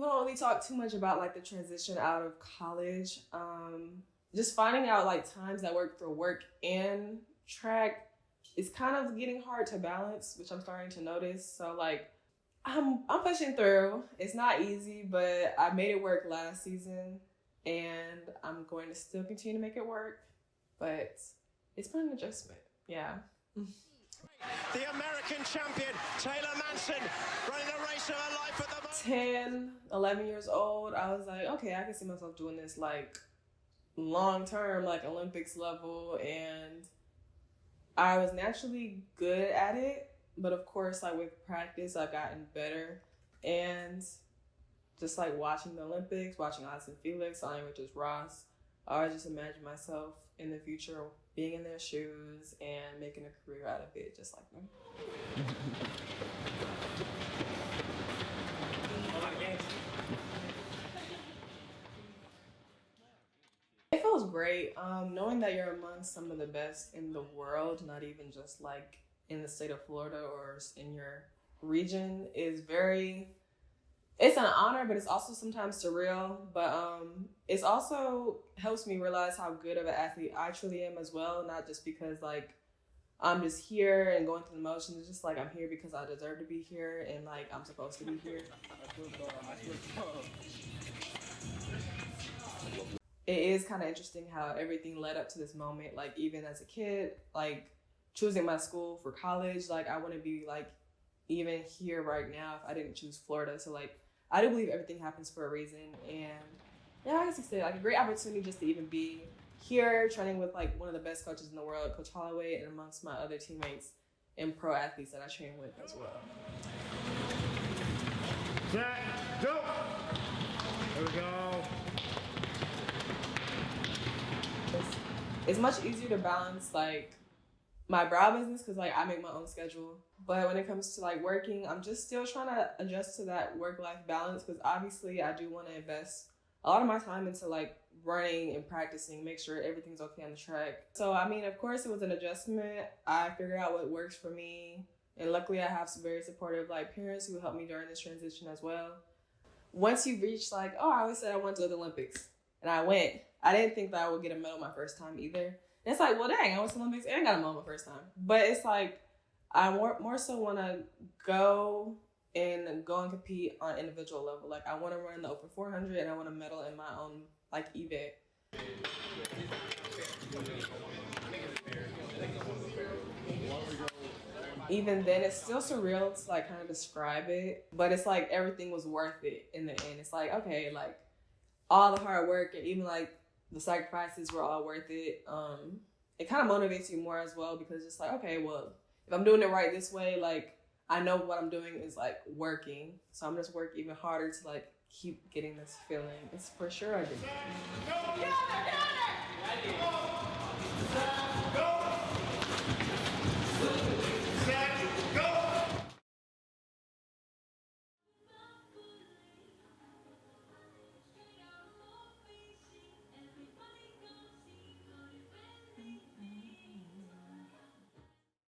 don't really talk too much about like the transition out of college. Just finding out like times that work for work and track is kind of getting hard to balance, which I'm starting to notice. So like I'm pushing through. It's not easy, but I made it work last season and I'm going to still continue to make it work. But it's been an adjustment. Yeah. The American champion, Taylor Manson, running the race of her life at the moment. 10, 11 years old, I was like, okay, I can see myself doing this like long term, like Olympics level. And I was naturally good at it. But of course, like with practice, I've gotten better. And just like watching the Olympics, watching Austin Felix, Anya Richards Ross, I always just imagine myself in the future being in their shoes and making a career out of it, just like them. It feels great. Knowing that you're amongst some of the best in the world, not even just like in the state of Florida or in your region, is it's an honor, but it's also sometimes surreal. But it's also helps me realize how good of an athlete I truly am as well. Not just because like I'm just here and going through the motions. It's just like I'm here because I deserve to be here and like I'm supposed to be here. It is kind of interesting how everything led up to this moment. Like even as a kid, like choosing my school for college, like I wouldn't be like even here right now if I didn't choose Florida. So like I do believe everything happens for a reason. And yeah, I guess it's like a great opportunity just to even be here training with like one of the best coaches in the world, Coach Holloway, and amongst my other teammates and pro athletes that I train with as well. Set, go! There we go. It's much easier to balance like my brow business because like I make my own schedule. But when it comes to like working, I'm just still trying to adjust to that work-life balance because obviously I do want to invest a lot of my time into like running and practicing, make sure everything's okay on the track. So I mean, of course it was an adjustment. I figured out what works for me. And luckily I have some very supportive like parents who helped me during this transition as well. Once you reach like, oh, I always said I wanted to go to the Olympics. And I went. I didn't think that I would get a medal my first time either. And it's like, well, dang, I went to the Olympics and got a medal my first time. But it's like, I more so want to go and compete on an individual level. Like I want to run the Open 400 and I want to medal in my own like event. Even then, it's still surreal to like kind of describe it, but it's like everything was worth it in the end. It's like, okay, like all the hard work and even like the sacrifices were all worth it. It kind of motivates you more as well because it's like, okay, well, if I'm doing it right this way, like I know what I'm doing is like working. So I'm just work even harder to like keep getting this feeling. It's for sure I did.